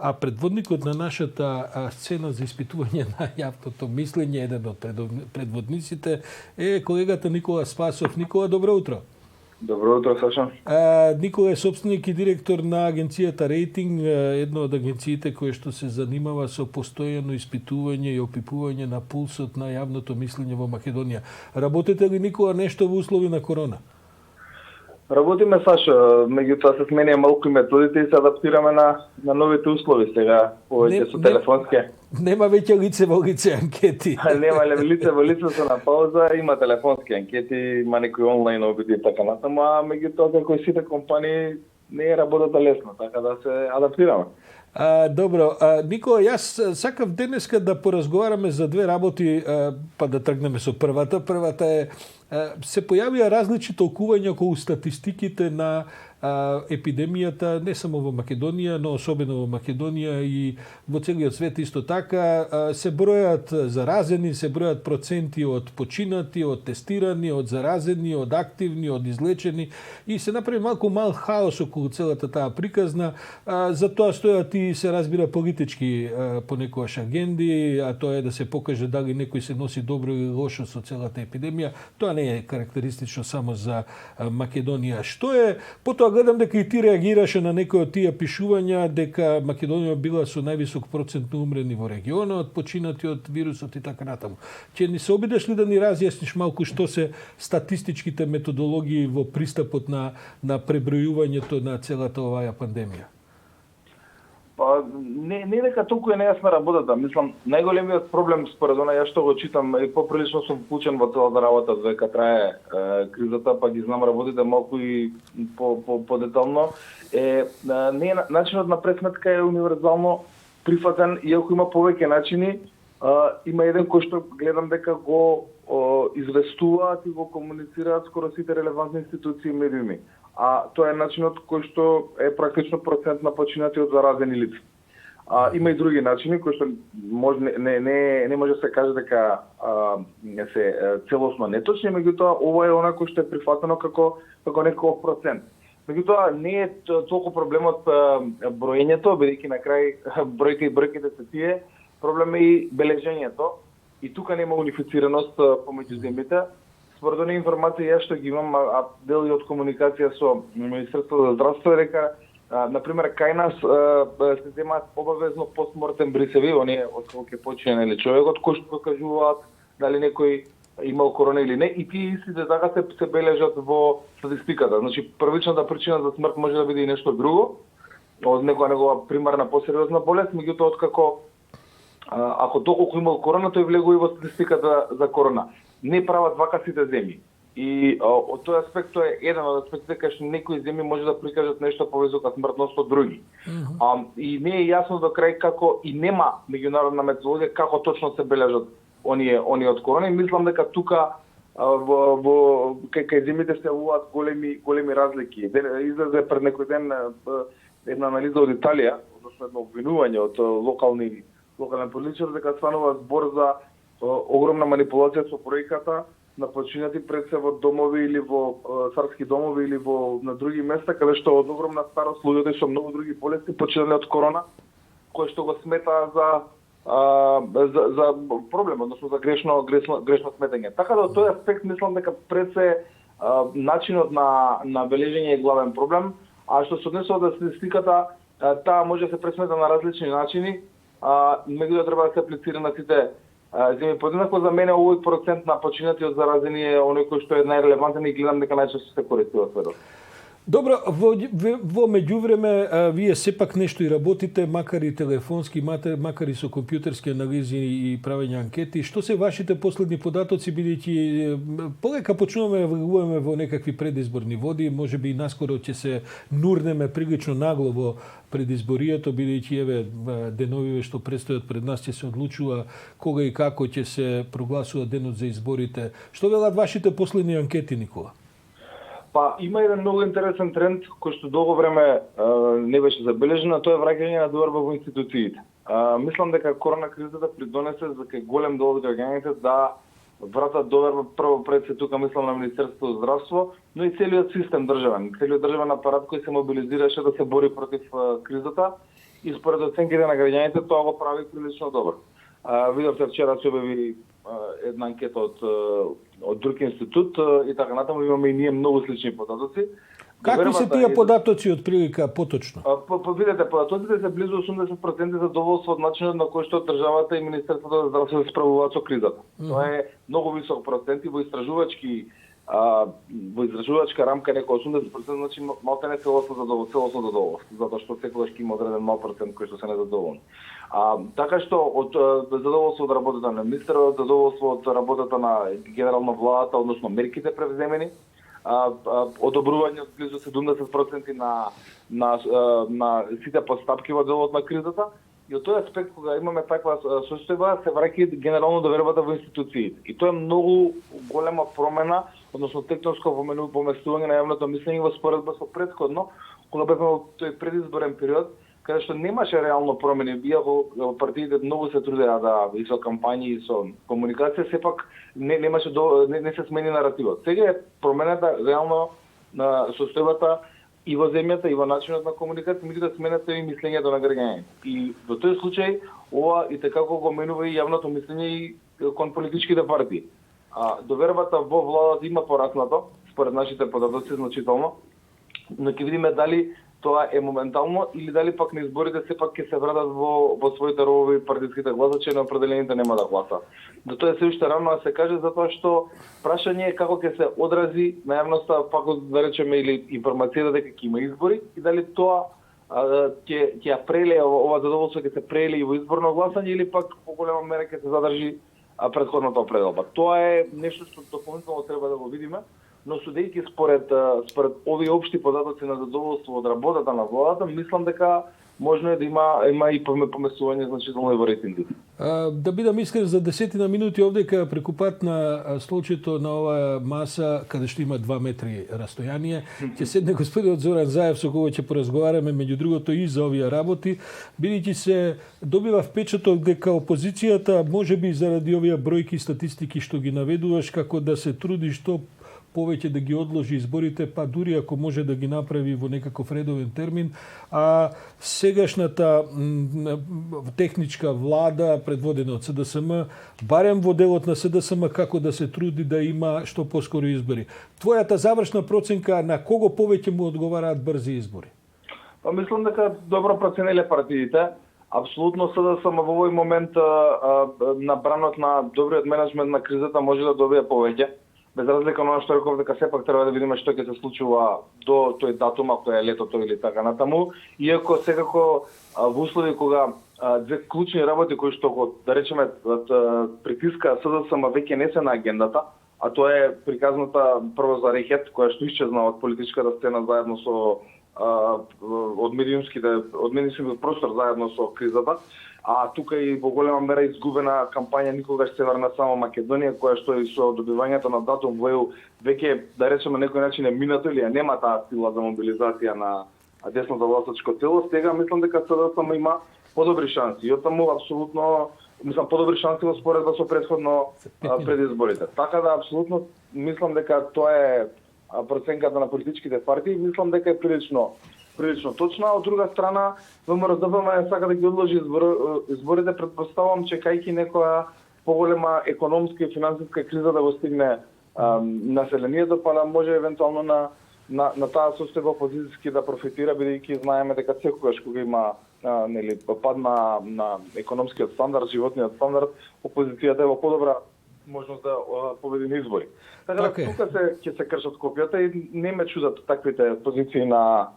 А предводникот на нашата сцена за испитување на јавното мислење, еден од предводниците, е колегата Никола Спасов. Никола, добро утро. Добро утро, Саша. Никола е собственик и директор на агенцијата Рейтинг, една од агенциите која што се занимава со постојано испитување и опипување на пулсот на јавното мислење во Македонија. Работите ли, Никола, нешто во услови на корона? Работиме, Саша, меѓутоа се сменија малку и методите и се адаптираме на новите услови сега, повеќе со телефонски. Нема веќе лице во лице анкети. Нема лице во лице со на пауза, има телефонски анкети, има некои онлайн обиди и така натаму, а меѓутоа како и сите компании не е работата лесно, така да се адаптираме. Добро, Никола, јас сакав денеска да поразговараме за две работи, па да тргнеме со првата. Првата е, се појавија различни толкувања околу статистиките на епидемијата, не само во Македонија, но особено во Македонија и во целиот свет исто така. Се бројат заразени, се бројат проценти од починати, од тестирани, од заразени, од активни, од излечени и се направи малку мал хаос околу целата таа приказна. За тоа стојат и се разбира политички понекогаш агенди, а тоа е да се покаже дали некој се носи добро или лошо со целата епидемија. Тоа не е карактеристично само за Македонија. Што е потоа гледам дека и ти реагираше на некои од тие пишувања дека Македонија била со највисок процент на умрени во регионот, починати од вирусот и така натаму. Ќе ни се обидеш ли да ни разјасниш малку што се статистичките методологии во пристапот на пребројувањето на целата оваа пандемија? Па не дека толку е нејасна работата. Мислам, најголемиот проблем според она ја што го читам и поприлично сум вклучен во целата работа дека трае кризата, па ги знам работите малку и по-детално, начинот на пресметка е универзално прифатен, иако има повеќе начини, има еден кој што гледам дека го известуваат и го комуницираат скоро сите релевантни институции и медиуми. А тоа е начинот кој што е практично процент на починати од заразени лица. Има и други начини кои што не може да се каже дека се целосно неточни, меѓутоа ова е она кој што е прифатено како некој процент. Меѓутоа не е толку проблемот броењето, бидејќи на крај бројките се тие, проблем е и бележењето и тука нема унифицираност помеѓу земјите. Според оние информации ја што ги имам, а дел и од комуникација со Министерството за здравство е дека например кај нас се земаат обавезно постмортем брисеви, оние од кога ќе почне нели човекот, кој што покажуваат дали некој имал корона или не, и тие истите така се бележат во статистиката. Значи првичната причина за смрт може да биде и нешто друго, од негова примарна посериозна болест, меѓутоа откако ако доколку имал корона, тој влегува и во статистиката за корона. Не прават вака сите земји. И од тој аспект тоа е еден од аспектите кај што некои земји може да прикажат нешто повисока смртност од други. И не е јасно до крај како и нема меѓународна методологија како точно се бележат оние од корона. И мислам дека тука кај земјите се јавуваат големи разлики. Излезе пред некој ден една анализа од Италија, односно едно обвинување од локален политичар дека станува збор за огромна манипулација со бројката на починати пред се во домови или во царски домови или на други места, каде што од огромна старост луѓето со многу други болести починале од корона, кој што го смета за проблем, односно за грешно сметање. Така да од тој аспект мислам дека пред се начинот на бележење е главен проблем, а што се однесува до статистиката, таа може да се пресмета на различни начини, меѓутоа треба да се аплицира на сите земји. Подеднакво за мене овој процент на починати од заразени е оној кој што е најрелевантен и гледам дека најчесто се користи во светот. Добро, во меѓувреме вие сепак нешто и работите, макар и телефонски, макар и со компјутерски анализи и правење анкети. Што се вашите последни податоци, бидејќи полека почнуваме да влегуваме во некакви предизборни води, можеби и наскоро ќе се нурнеме прилично нагло во предизборието, бидејќи еве деновиве што предстојат пред нас ќе се одлучува кога и како ќе се прогласува денот за изборите. Што велат вашите последни анкети, Никола? Па има еден многу интересен тренд кој што долго време не беше забележен, а тоа е враќање на доверба во институциите. Мислам дека корона кризата придонесе за кај голем дел од граѓаните да вратат доверба прво пред се тука мислам на Министерството за здравство, но и целиот систем државен, целиот државен апарат кој се мобилизираше да се бори против кризата и според оценките на граѓаните тоа го прави прилично добро. Видовте вчера се објави една анкета од друг институт и така натаму имаме и ние многу слични податоци. Какви се тие податоци од прилика поточно? Видете, податоците се близу 80% задоволство од начинот на кој што државата и Министерството за здравство се справуваат со кризата. Тоа е многу висок процент и во изражувачка рамка некој 80%, значи малку не целосно задоволство, затоа што секогаш ќе има одреден мал процент кој што се незадоволни. Така што од задоволство од работата на министерот, задоволство од работата на генерална владата, односно мерките превземени, одобрување од близу 70% на сите постапки во делот на кризата. И од тој аспект, кога имаме таква состојба, се враќа генерално довербата во институциите. И тоа е многу голема промена, односно тектонско поместување на јавното мислење во споредба со претходно, кога бевме во тој предизборен период, каде што немаше реално промени, иако партиите многу се трудеа и со кампањи и со комуникација, сепак не се смени наративот. Сега е промената реално на состојбата и во земјата и во начинот на комуникација, меѓутоа смената и мислењето на граѓаните. И во тој случај ова и така го менува и јавното мислење и кон политичките партии. Довербата во владата има пораснато, според нашите податоци значително, но ќе видиме дали тоа е моментално или дали пак на изборите сепак ќе се вратат во своите ровови партиските гласачи, на определените нема да гласат. До тоа е се уште рано да се каже, затоа што прашање е како ќе се одрази на јавноста, пак да речеме, или информацијата дека ќе има избори и дали тоа ќе ја прелее ова задоволство, ќе се прелее во изборно гласање или пак по голема мера ќе се задржи претходната определба. Тоа е нешто што дополнително треба да го видиме. Но судејќи според овие општи податоци на задоволство од работата на владата, мислам дека можно е да има и поместување значително и во рейтингите. Да бидам искрен, за 10 минути овдека преку пат на столчето на оваа маса, каде што има 2 метри растојание, ќе седне господинот Зоран Заев, со кој ќе поразговараме меѓу другото и за овие работи, бидејќи се добива впечаток дека опозицијата можеби заради овие бројки и статистики што ги наведуваш, како да се труди што повеќе да ги одложи изборите, па дури ако може да ги направи во некаков редовен термин, а сегашната техничка влада, предводена од СДСМ, барем во делот на СДСМ, како да се труди да има што поскоро избори. Твојата завршна проценка на кого повеќе му одговараат брзи избори? Па мислам дека добро проценеле партиите. Апсолутно СДСМ во овој момент на бранот на добриот менеджмент на кризата може да добие повеќе. Без разлика на она што реков дека сепак треба да видиме што ќе се случува до тој датум, ако е летото или така натаму, иако секако во услови кога две клучни работи кои што го, да речеме, притиска СДСМ веќе не се на агендата, а тоа е приказната прво за Рехет, која што исчезна од политичката сцена заедно со од медиумскиот простор заедно со кризата. А тука и во голема мера изгубена кампања Никогаш Северна само Македонија, која што и со добивањето на датум во ЕУ веќе, да речеме, на некој начин е минато или нема таа сила за мобилизација на десното властачко тело. Сега мислам дека СДСМ има подобри шанси. И оттаму апсолутно мислам подобри шанси во споредба со претходно пред изборите. Така да апсолутно мислам дека тоа е проценката на политичките партии, мислам дека е прилично точна. Од друга страна, ВМРО-ДПМН сака да ги одложи изборите, претпоставувам, че кајки некоја поголема економска и финансиска криза да го стигне населението, па да може евентуално на таа состојба опозицијски да профитира, бидејќи знаеме дека секогаш кога има пад на економскиот стандард, животниот стандард, опозицијата е во подобра можност да победи на избори. Така да тука ќе се кршат копијата и не ме чудат таквите позиции на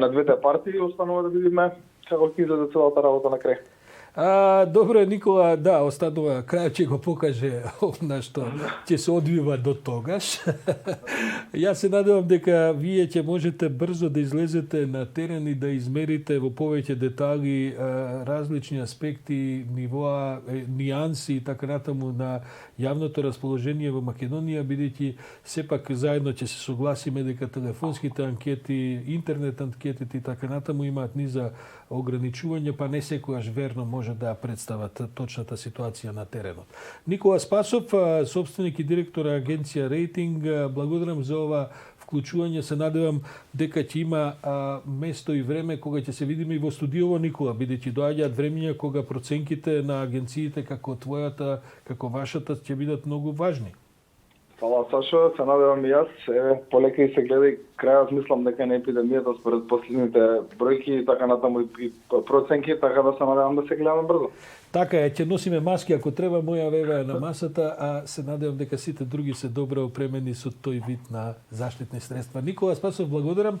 двете партии, останува да видиме како ќе излезе целата работа на крај. Добре, Никола, да, останува крајот ќе го покаже она што ќе се одвива до тогаш. Јас се надевам дека вие ќе можете брзо да излезете на терен и да измерите во повеќе детали различни аспекти, нивоа, нијанси и така натаму на јавното расположение во Македонија, бидејќи сепак заедно ќе се согласиме дека телефонските анкети, интернет анкетите и така натаму имаат низа ограничување, па не секогаш верно може да представат точната ситуација на теренот. Никола Спасов, собственик и директор на агенција Рейтинг, благодарам за ова вклучување. Се надевам дека ќе има место и време кога ќе се видиме и во студиово, Никола, бидејќи доаѓаат времиња кога проценките на агенциите како твојата, како вашата ќе бидат многу важни. Фала, Сашо, се надевам и јас. Полека и се гледа и крајот, мислам дека на епидемијата според последните бројки и така натаму и проценки, така да се надевам да се гледаме брзо. Така е, ќе носиме маски ако треба, моја вева е на масата, а се надевам дека сите други се добро опремени со тој вид на заштитни средства. Никола Спасов, благодарам.